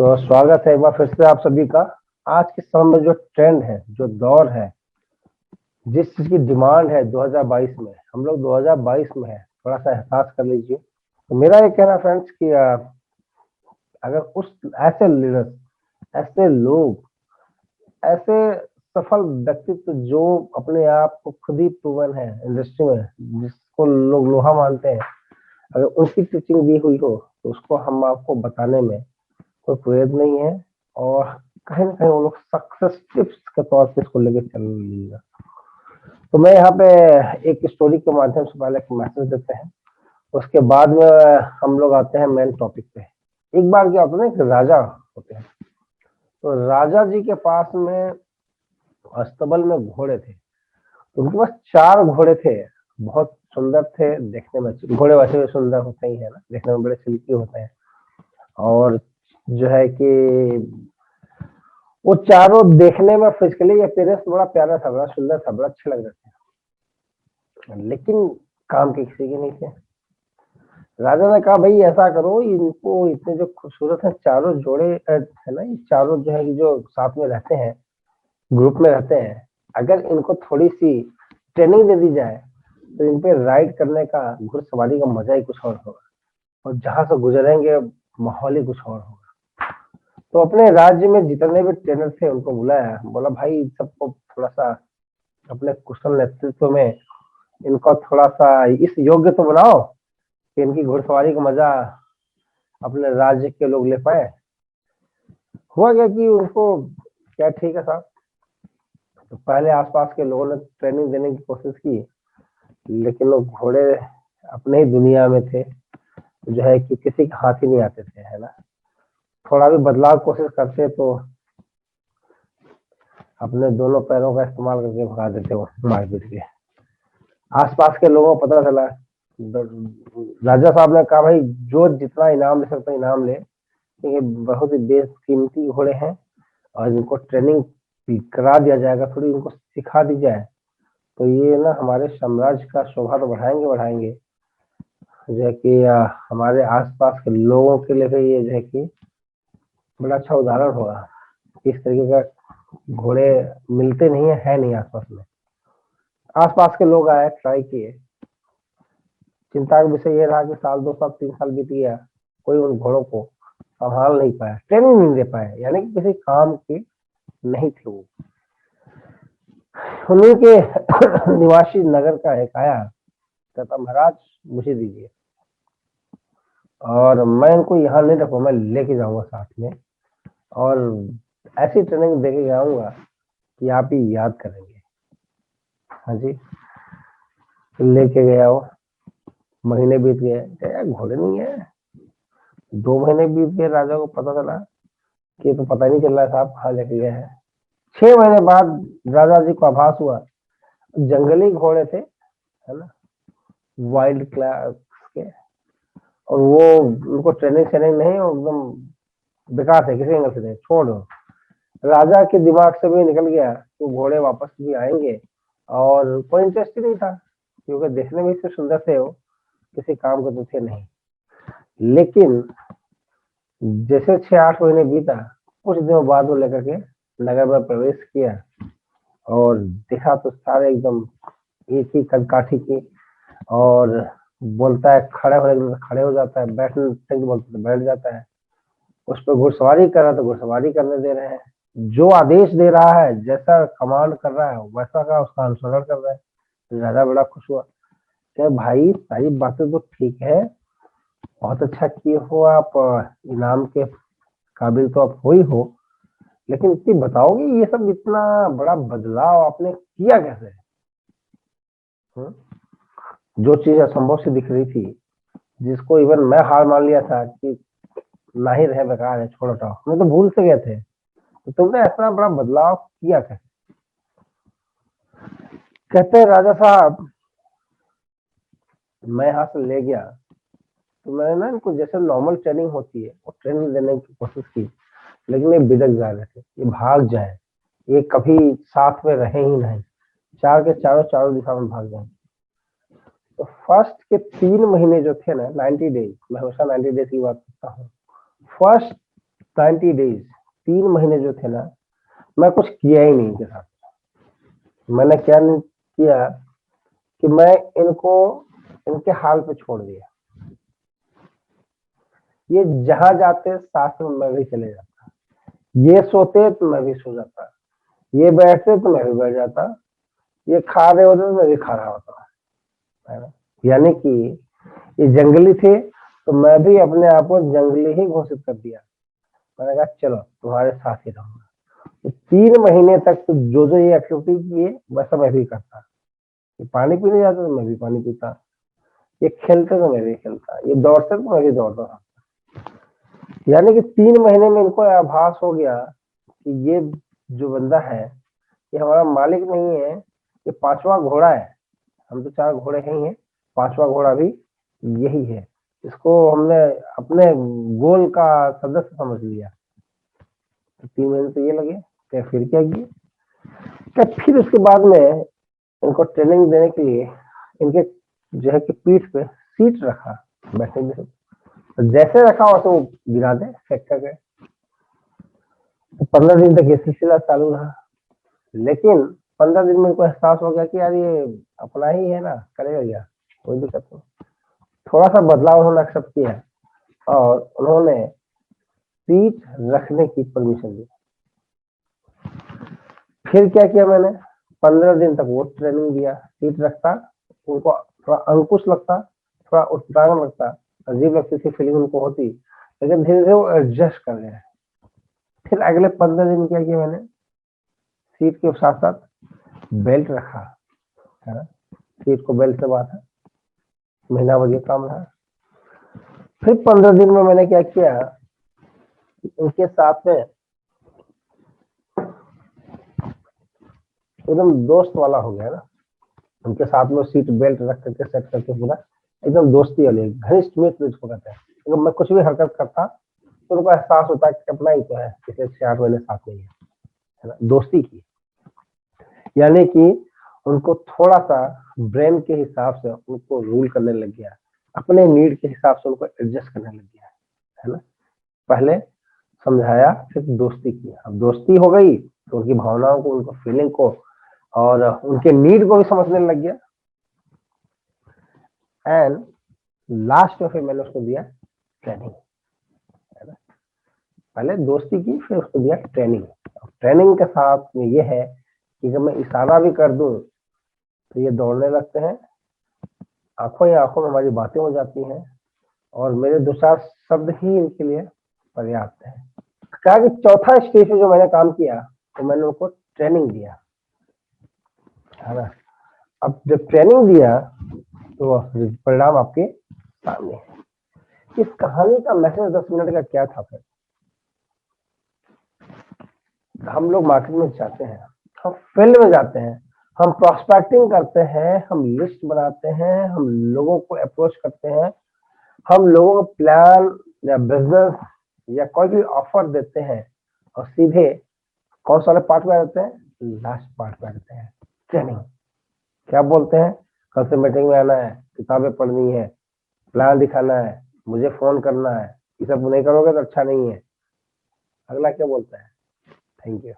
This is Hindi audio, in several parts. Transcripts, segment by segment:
तो स्वागत है एक बार फिर से आप सभी का। आज के समय में जो ट्रेंड है, जो दौर है, जिस चीज की डिमांड है 2022 में, हम लोग 2022 में है, थोड़ा सा एहसास कर लीजिए। तो मेरा ये कहना फ्रेंड्स कि अगर उस ऐसे लीडर्स, ऐसे लोग, ऐसे सफल व्यक्तित्व जो अपने आप को खुद ही प्रूवन है इंडस्ट्री में, जिसको लोग लोहा मानते हैं, अगर उनकी टीचिंग दी हुई हो तो उसको हम आपको बताने में कोई प्रयत्न नहीं है। और कहीं ना कहीं वो लोग सक्सेस टिप्स के तौर पे इसको लेके चल लीजिएगा। तो मैं यहाँ पे एक स्टोरी के माध्यम से पहले एक मैसेज देते हैं, उसके बाद में हम लोग आते हैं मेन टॉपिक पे। एक बार क्या होता है ना, एक राजा होते हैं। तो राजा जी के पास में अस्तबल में घोड़े थे। तो उनके पास 4 घोड़े थे, बहुत सुंदर थे देखने में। घोड़े वैसे भी सुंदर होते ही है ना, देखने में बड़े सिल्की होते हैं। और जो है कि वो चारों देखने में फिजिकली अपीयरेंस बड़ा प्यारा था, बड़ा सुंदर था, बड़ा अच्छे लग रहे थे, लेकिन काम के किसी के नहीं थे। राजा ने कहा भाई ऐसा करो, इनको इतने जो खूबसूरत है चारों जोड़े है ना, ये चारों जो है कि जो साथ में रहते हैं, ग्रुप में रहते हैं, अगर इनको थोड़ी सी ट्रेनिंग दे दी जाए तो इन पे राइड करने का, घुड़सवारी का मजा ही कुछ और होगा, और जहां से गुजरेंगे माहौल ही कुछ और होगा। तो अपने राज्य में जितने भी ट्रेनर थे उनको बुलाया, बोला भाई सबको थोड़ा सा अपने कुशल नेतृत्व में इनको थोड़ा सा इस योग्य तो बनाओ कि इनकी घुड़सवारी का मजा अपने राज्य के लोग ले पाए। हुआ क्या कि उनको क्या, ठीक है साहब, तो पहले आसपास के लोगों ने ट्रेनिंग देने की कोशिश की, लेकिन लोग घोड़े अपने ही दुनिया में थे, जो है कि किसी के हाथ ही नहीं आते थे, है ना। थोड़ा भी बदलाव कोशिश करते तो अपने दोनों पैरों का इस्तेमाल करके भगा देते वो मार पीट के। आसपास के लोगों को पता चला। राजा साहब ने कहा भाई जो जितना इनाम ले सकता इनाम ले, क्योंकि बहुत ही बेकीमती घोड़े हैं और इनको ट्रेनिंग करा दिया जाएगा, थोड़ी इनको सिखा दी जाए तो ये ना हमारे साम्राज्य का शोभा तो बढ़ाएंगे जो है कि हमारे आसपास के लोगों के लिए भी ये जो है कि बड़ा अच्छा उदाहरण होगा। इस तरीके का घोड़े मिलते नहीं है नहीं आसपास में। आसपास के लोग आए, ट्राई किए। चिंता का विषय ये रहा कि साल 2 साल 3 साल बीत गया, कोई उन घोड़ों को संभाल नहीं पाया, ट्रेनिंग नहीं दे पाया, यानी कि किसी काम के नहीं थे वो। उन्हीं के निवासी नगर का एक आया, कहता महाराज मुझे दीजिए और मैं इनको यहाँ नहीं रखूँ, मैं लेके जाऊंगा साथ में, और ऐसी ट्रेनिंग दे के जाऊंगा कि आप ही याद करेंगे। हाँ जी, लेके गया वो। महीने बीत गए, घोड़े नहीं है। 2 महीने बीत गए, राजा को पता चला कि ये तो पता ही नहीं चल रहा है साहब कहाँ लेके गए हैं। 6 महीने बाद राजा जी को आभास हुआ, जंगली घोड़े थे, है ना, वाइल्ड क्लास के, और वो उनको ट्रेनिंग शेनिंग नहीं, एकदम बेकार थे, किसी एंगल से नहीं, छोड़ दो। राजा के दिमाग से भी निकल गया तो घोड़े वापस भी आएंगे, और कोई इंटरेस्ट ही नहीं था, क्योंकि देखने में इतने सुंदर थे वो, किसी काम के तो थे नहीं। लेकिन जैसे 6-8 महीने बीता, कुछ दिनों बाद वो लेकर के नगर में प्रवेश किया, और देखा तो सारे एकदम एक ही कदकाठी की, और बोलता है खड़े होने के लिए खड़े हो जाता है, बैठने के लिए बोलते तो बैठ जाता है, उस पर घुड़सवारी कर रहा है तो घुड़सवारी करने दे रहे हैं, जो आदेश दे रहा है, जैसा कमांड कर रहा है वैसा का उसका अनुसरण कर रहा है। ज्यादा बड़ा खुश हुआ कि भाई सारी बातें तो ठीक है, बहुत अच्छा किए हो आप, इनाम के काबिल तो आप हो ही हो, लेकिन इतनी बताओगे ये सब इतना बड़ा बदलाव आपने किया कैसे? हुँ? जो चीज असंभव सी दिख रही थी, जिसको इवन मैं हार मान लिया था कि ना ही रहे, बेकार है, छोड़ हटाओ, हम तो भूल से गए थे, तो तुमने ऐसा बड़ा बदलाव किया कैसे? कहते हैं राजा साहब, मैं यहाँ से ले गया तो मैंने ना इनको जैसे नॉर्मल ट्रेनिंग होती है वो ट्रेनिंग देने की कोशिश की, लेकिन ये बिदक जा रहे थे, ये भाग जाए, ये कभी साथ में रहे ही नहीं, चार के चारों दिशा में भाग जाए। तो फर्स्ट के 3 महीने जो थे ना, 90 डेज, मैं हमेशा 90 डेज की बात करता हूँ। फर्स्ट 90 डेज, 3 महीने जो थे ना, मैं कुछ किया ही नहीं इनके साथ। मैंने क्या नहीं किया कि मैं इनको इनके हाल पे छोड़ दिया। ये जहां जाते साथ में मैं भी चले जाता, ये सोते तो मैं भी सो जाता, ये बैठते तो मैं भी बैठ जाता, ये खा रहे होते तो मैं भी खा रहा होता, है ना। यानी कि ये जंगली थे तो मैं भी अपने आप को जंगली ही घोषित कर दिया। मैंने कहा चलो तुम्हारे साथ ही रहूंगा। तो 3 महीने तक तो जो जो ये एक्टिविटी किए वैसा मैं भी करता। ये पानी पीने जाते तो मैं भी पानी पीता, ये खेलते तो मैं भी खेलता, ये दौड़ते तो मैं भी दौड़ता था। यानी कि 3 महीने में इनको आभास हो गया कि ये जो बंदा है ये हमारा मालिक नहीं है, ये पांचवा घोड़ा है। हम तो 4 घोड़े हैं ही हैं, पांचवा घोड़ा भी यही है। इसको हमने अपने गोल का सदस्य समझ लिया। तो 3 महीने तो ये लगे। क्या फिर क्या किए, क्या फिर उसके बाद में इनको ट्रेनिंग देने के लिए इनके जो है कि पीठ पे सीट रखा बैठने के लिए। तो जैसे रखा वैसे वो गिरा दे फेंक करके। तो 15 दिन तक ये सिलसिला चालू रहा। लेकिन 15 दिन में इनको एहसास हो गया कि यार ये अपना ही है ना, करेगा क्या, कोई दिक्कत नहीं। थोड़ा सा बदलाव उन्होंने एक्सेप्ट किया और उन्होंने सीट रखने की परमिशन दी। फिर क्या किया मैंने, 15 दिन तक वो ट्रेनिंग दिया, सीट रखता, उनको थोड़ा अंकुश लगता, थोड़ा उत्प्लावन लगता, अजीब लगती थी फीलिंग उनको होती, लेकिन धीरे धीरे वो एडजस्ट कर गए। फिर अगले 15 दिन क्या किया मैंने, सीट के साथ साथ बेल्ट रखा, है ना, सीट को बेल्ट से बांधा, महीना भर ये काम रहा। फिर 15 दिन में मैंने क्या किया, उनके साथ में एकदम दोस्त वाला हो गया ना, उनके साथ में सीट बेल्ट रख करके सेट करके पूरा एकदम दोस्ती वाली घनिष्ठ मित्र जिसको कहते हैं। अगर मैं कुछ भी हरकत करता तो उनको एहसास होता है कि अपना ही तो है, पिछले 6-8 महीने साथ में है ना, दोस्ती की। यानी कि उनको थोड़ा सा ब्रेन के हिसाब से उनको रूल करने लग गया, अपने नीड के हिसाब से उनको एडजस्ट करने लग गया, है ना। पहले समझाया, फिर दोस्ती की, अब दोस्ती हो गई तो उनकी भावनाओं को, उनको फीलिंग को और उनके नीड को भी समझने लग गया। एंड लास्ट में फिर मैंने उसको दिया ट्रेनिंग, है ना। पहले दोस्ती की, फिर उसको दिया ट्रेनिंग। ट्रेनिंग के साथ में ये है कि जब मैं इशारा भी कर दूं तो ये दौड़ने लगते हैं, आंखों ही आंखों में हमारी बातें हो जाती हैं और मेरे 2-4 शब्द ही इनके लिए पर्याप्त है। कहा कि चौथा स्टेज पे जो मैंने काम किया तो मैंने उनको ट्रेनिंग दिया, है ना। अब जब ट्रेनिंग दिया तो परिणाम आपके सामने है। इस कहानी का मैसेज 10 मिनट का क्या था फिर, हम लोग मार्केट में जाते हैं, हम फील्ड में जाते हैं, हम प्रोस्पेक्टिंग करते हैं, हम लिस्ट बनाते हैं, हम लोगों को अप्रोच करते हैं, हम लोगों को प्लान या बिजनेस या कोई भी ऑफर देते हैं और सीधे कौन सा वाले पार्ट में आ जाते हैं, लास्ट पार्ट में आ जाते हैं, ट्रेनिंग। क्या बोलते हैं, कल से मीटिंग में आना है, किताबें पढ़नी है, प्लान दिखाना है, मुझे फोन करना है, ये सब नहीं करोगे तो अच्छा नहीं है। अगला क्या बोलता है, थैंक यू,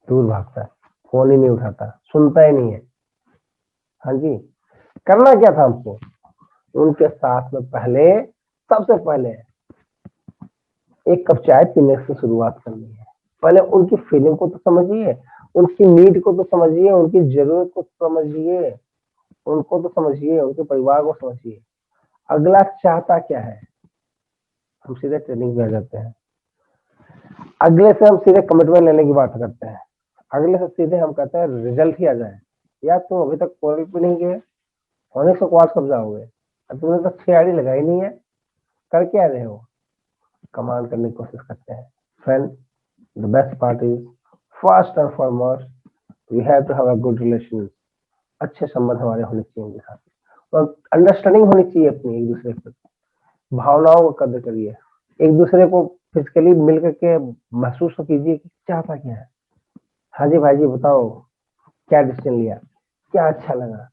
दूर भागता है, फोन ही नहीं उठाता, सुनता ही नहीं है। हाँ जी, करना क्या था हमको, उनके साथ में पहले, सबसे पहले एक कप चाय पीने से शुरुआत करनी है। पहले उनकी फीलिंग को तो समझिए, उनकी नीड को तो समझिए, उनकी जरूरत को समझिए, उनको तो समझिए, उनके परिवार को समझिए। अगला चाहता क्या है, हम सीधे ट्रेनिंग पे आ जाते हैं। अगले से हम सीधे कमिटमेंट लेने की बात करते हैं। अगले से सीधे हम कहते हैं रिजल्ट ही आ जाए। यार तुम अभी तक पोर्टल पे नहीं गए, होने से क्वास कब जाओगे, तुमने तो 6 आईडी लगाई नहीं है, कर क्या रहे हो, कमांड करने की कोशिश करते हैं। Friend, the best part is, first and foremost we have to have a good relation. अच्छे संबंध हमारे होने चाहिए उनके साथ और अंडरस्टैंडिंग होनी चाहिए अपनी एक दूसरे के, भावनाओं को कदर करिए, एक दूसरे को फिजिकली मिल करके महसूस तो कीजिए कि चाहता क्या है। हाँ जी भाई जी बताओ, क्या डिसीजन लिया, क्या अच्छा लगा,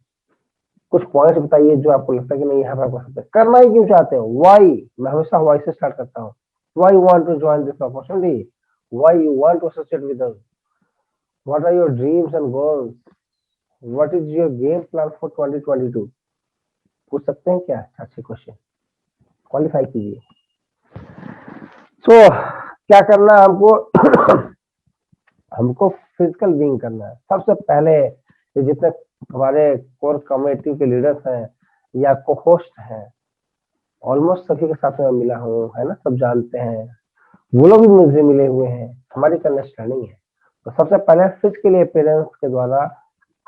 कुछ पॉइंट्स बताइए जो आपको लगता है कि नहीं यहाँ पर आपको करना ही क्यों चाहते हो, वाई। मैं हमेशा वाई से स्टार्ट करता हूँ, Why you want to join this opportunity? Why you want to associate with us? What are your dreams and goals? What is your game plan for 2022? पूछ सकते हैं क्या? अच्छे क्वेश्चन क्वालिफाई कीजिए। तो क्या करना है हमको? हमको फिजिकल बीइंग करना है। सबसे पहले ये जितने हमारे कोर कमेटी के लीडर्स हैं या को होस्ट हैं, ऑलमोस्ट सभी के साथ में मिला हूँ, है ना, सब जानते हैं, वो लोग भी मुझे मिले हुए हैं, हमारी अंडरस्टैंडिंग है। तो सबसे पहले फिजिकली अपीयरेंस के द्वारा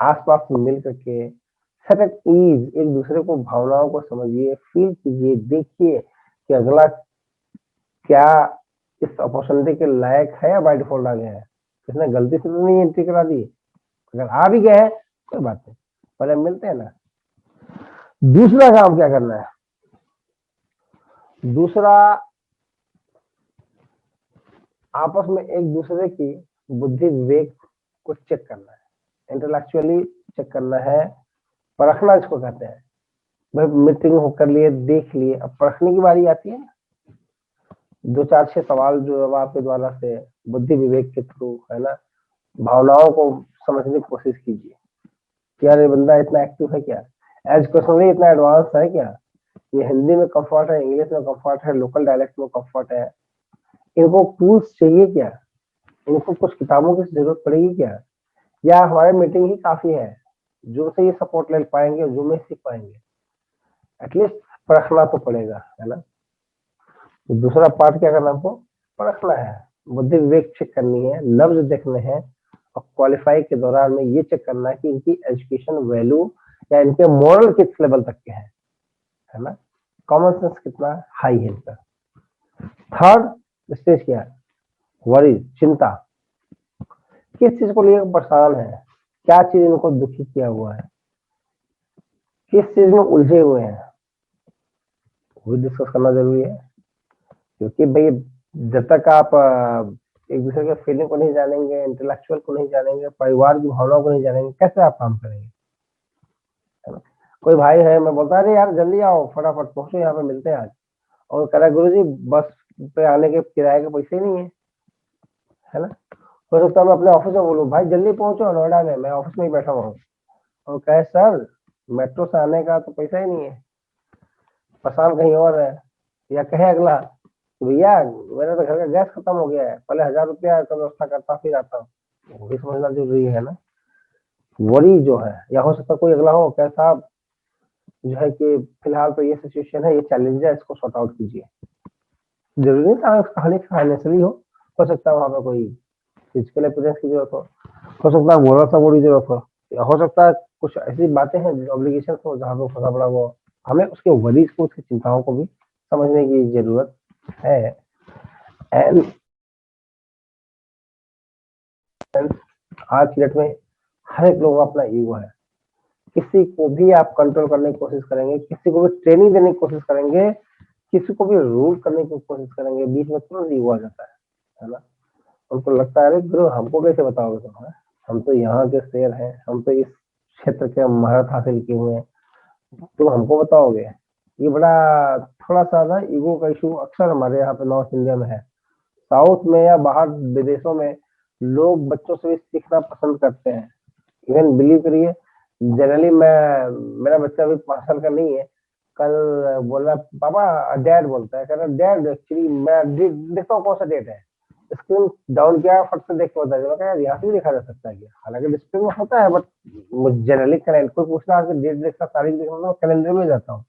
आसपास में मिल करके सेट एट ईज एक दूसरे को भावनाओं को समझिए, फील कीजिए, देखिए कि अगला क्या इस अपॉर्चुनिटी के लायक है या बाय डिफॉल्ट आ गया है, इसने गलती से तो नहीं एंट्री करा दी। अगर आ भी गए हैं कोई बात नहीं, पहले मिलते हैं ना। दूसरा काम क्या करना है? दूसरा, आपस में एक दूसरे की बुद्धि विवेक को चेक करना है, इंटेलेक्चुअली चेक करना है, परखना इसको कहते हैं। भाई मीटिंग हो कर लिए, देख लिए, अब परखने की बारी आती है ना। 2 4 6 सवाल जो जवाब के द्वारा से बुद्धि विवेक के थ्रू, है ना, भावनाओं को समझने की कोशिश कीजिए कि यार ये बंदा इतना एक्टिव है क्या, एजुकेशनली इतना एडवांस है क्या, ये हिंदी में कंफर्ट है, इंग्लिश में कंफर्ट है, लोकल डायलेक्ट में कंफर्ट है, इनको टूल्स चाहिए क्या, इनको कुछ किताबों की जरूरत पड़ेगी क्या, या हमारे मीटिंग ही काफी है, जो से ये सपोर्ट ले पाएंगे, जो में सीख पाएंगे। एटलीस्ट परखना तो पड़ेगा, है ना। तो दूसरा पार्ट क्या करना, हमको परखना है, बुद्धि विवेक चेक करनी है, लफ्ज देखने हैं, और क्वालिफाई के दौरान में ये चेक करना है कि इनकी एजुकेशन वैल्यू या इनके मॉरल किस लेवल तक के हैं, है ना, कॉमन सेंस कितना हाई है इनका। थर्ड स्टेज क्या है? वरी, चिंता, किस चीज को लेकर परेशान है, क्या चीज इनको दुखी किया हुआ है, किस चीज में उलझे हुए हैं, वो भी डिस्कस करना जरूरी है। क्योंकि भाई जब तक आप एक दूसरे के फीलिंग को नहीं जानेंगे, इंटेलेक्चुअल को नहीं जानेंगे, परिवार की भावनाओं को नहीं जानेंगे, कैसे आप काम करेंगे, है ना। कोई भाई है, मैं बोलता अरे यार जल्दी आओ, फटाफट पहुंचो, यहाँ पे मिलते हैं आज, और कह रहा गुरु जी बस पे आने के किराए के पैसे ही नहीं है ना। हो सकता है मैं अपने ऑफिस में बोलूँ भाई जल्दी पहुंचो नोएडा में, मैं ऑफिस में ही बैठा हुआ हूँ, और कहे सर मेट्रो से आने का तो पैसा ही नहीं है, परेशान कहीं और है। या कहे अगला भैया मेरा तो घर का गैस खत्म हो गया है, पहले 1000 रुपया का व्यवस्था करता फिर आता हूँ, वो भी समझना जरूरी है ना। वरी जो है, या हो सकता कोई अगला हो क्या साहब जो है कि फिलहाल तो ये सिचुएशन है, ये चैलेंज है, इसको सॉर्ट आउट कीजिए। जरूरी नहीं कहानी फाइनेंशियली हो सकता है वहां पर कोई फिजिकल अपीयरेंस की जरूरत हो सकता है बोनस सपोर्ट की जरूरत हो सकता है कुछ ऐसी बातें हैं जो ऑब्लिगेशन हो जहाँ पे फंसा पड़ा वो, हमें उसके वरीज को, उसकी चिंताओं को भी समझने की जरूरत है। एंड आज की डेट में हर एक लोगों का अपना ईगो है, किसी को भी आप कंट्रोल करने की कोशिश करेंगे, किसी को भी ट्रेनिंग देने की कोशिश करेंगे, किसी को भी रूल करने की कोशिश करेंगे, बीच में तुरंत ईगो आ जाता है ना। उनको लगता है अरे गुरु हमको कैसे बताओगे तुम, है? हम तो यहाँ के शेर हैं, हम तो इस क्षेत्र के महारत हासिल किए हुए हैं, तुम हमको बताओगे। ये बड़ा थोड़ा सा ना ईगो का इशू अक्सर हमारे यहाँ पे नॉर्थ इंडिया में है। साउथ में या बाहर विदेशों में लोग बच्चों से भी सीखना पसंद करते हैं। इवन बिलीव करिए, जनरली मैं, मेरा बच्चा अभी 5 साल का नहीं है, कल बोल रहा पापा, डैड बोलता है, कह रहा डैड एक्चुअली मैं देखता हूँ कौन सा डेट है, स्क्रीन डाउन किया फट से देख के बताया, मैं कहा यार यहाँ से भी देखा जा सकता है क्या, हालांकि डिस्प्ले में होता है बट जनरली कैलेंडर कोई पूछना डेट देखता, तारीख देखना, मैं कैलेंडर में जाता हूँ,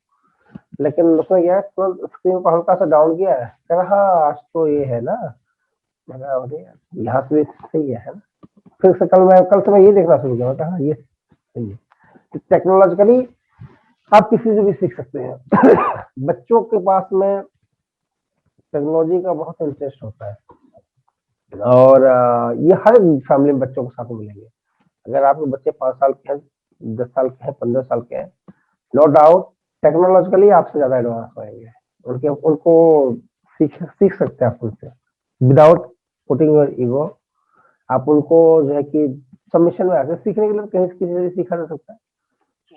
लेकिन उसने क्या है तुरंत स्क्रीन को हल्का सा डाउन किया है, कह रहा हाँ आज तो ये है ना, मैं कहा अरे यार यहाँ से भी सही है ना। फिर से कल से मैं ये देखना शुरू किया, मैं कहा हाँ ये सही है। तो टेक्नोलॉजिकली आप किसी से भी सीख सकते हैं। बच्चों के पास में टेक्नोलॉजी का बहुत इंटरेस्ट होता है, और ये हर फैमिली में बच्चों के साथ मिलेंगे। अगर आपके बच्चे 5 साल के हैं, 10 साल के हैं, 15 साल के हैं, नो डाउट टेक्नोलॉजिकली आपसे ज्यादा एडवांस होंगे, उनके उनको सीख सकते हैं आप उनसे विदाउट पुटिंग योर ईगो। आप उनको जो है कि सबमिशन में आकर सीखने के लिए कहीं किसी से भी सीखा जा सकता है।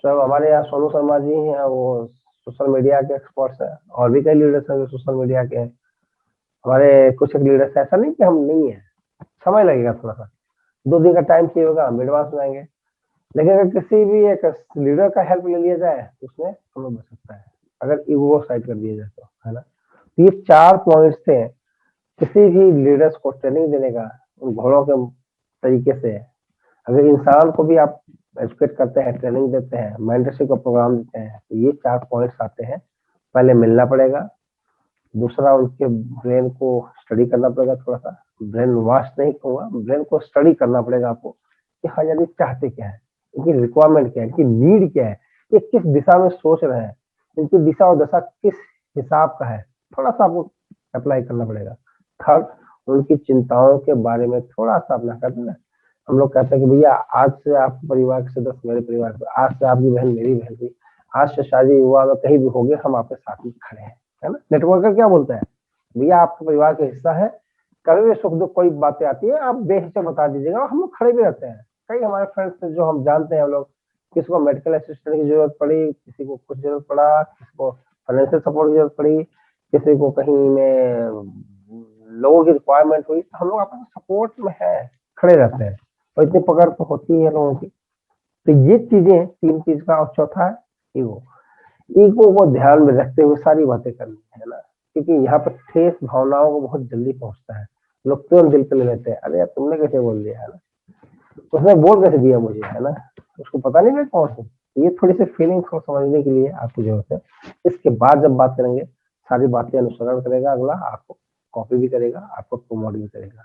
सब हमारे यहाँ सोनू शर्मा जी हैं, वो सोशल मीडिया के एक्सपर्ट्स हैं, और भी कई लीडर्स हैं जो सोशल मीडिया के हैं, हमारे कुछ लीडर्स ऐसा नहीं कि हम नहीं है, समय लगेगा थोड़ा सा, 2 दिन का टाइम चाहिए होगा, हम एडवांस में आएंगे। लेकिन अगर किसी भी एक लीडर का हेल्प ले लिया जाए तो उसमें हमें बच सकता है, अगर ईगो साइड कर दिया जाए तो, है ना। तो ये 4 पॉइंट्स थे किसी भी लीडर्स को ट्रेनिंग देने का, उन घोड़ों के तरीके से। अगर इंसान को भी आप एजुकेट करते हैं, ट्रेनिंग देते हैं, मेंटरशिप का प्रोग्राम देते हैं, तो ये 4 पॉइंट्स आते हैं। पहले मिलना पड़ेगा, दूसरा उनके ब्रेन को स्टडी करना पड़ेगा, थोड़ा सा ब्रेन वॉश नहीं कहूँगा, ब्रेन को स्टडी करना पड़ेगा आपको कि हाँ यार ये चाहते क्या है, इनकी रिक्वायरमेंट क्या है, इनकी नीड क्या है, ये किस दिशा में सोच रहे हैं, इनकी दिशा और दशा किस हिसाब का है, थोड़ा सा आपको अप्लाई करना पड़ेगा। थर्ड, उनकी चिंताओं के बारे में थोड़ा सा अपना कर देना। हम लोग कहते हैं कि भैया आज से आपके परिवार के सदस्य मेरे परिवार के, आज से आपकी बहन मेरी बहन हुई, आज से शादी हुआ में कहीं भी हो गए हम आपके साथ में खड़े हैं, है ना। नेटवर्कर क्या बोलता है, भैया आपके परिवार का हिस्सा है, कभी भी सुख दुख कोई बातें आती है आप बेहिचक बता दीजिएगा, हम लोग खड़े भी रहते हैं। कई हमारे फ्रेंड्स जो हम जानते हैं, हम लोग किसी को मेडिकल असिस्टेंट की जरूरत पड़ी, किसी को कुछ जरूरत पड़ा, किसी को फाइनेंशियल सपोर्ट की जरूरत पड़ी, किसी को कहीं में लोगों की रिक्वायरमेंट हुई, तो हम लोग आपस सपोर्ट में है, खड़े रहते हैं, और इतनी पकड़ तो होती है लोगों की। तो ये चीजें 3 चीज का, और चौथा है ईगो। ईगो को ध्यान में रखते हुए सारी बातें करनी है ना, क्योंकि यहाँ पर ठेस भावनाओं को बहुत जल्दी पहुंचता है, लोग तुरंत दिल पे ले लेते हैं, अरे यार तुमने कैसे बोल दिया, है ना, उसने बोल कैसे दिया मुझे, है ना, उसको पता नहीं मैं कौन हूँ। ये थोड़ी सी फीलिंग्स को समझने के लिए आपको जरूरत है। इसके बाद जब बात करेंगे, सारी बातें अनुसरण करेगा अगला, आपको कॉपी भी करेगा, आपको प्रमोट भी करेगा।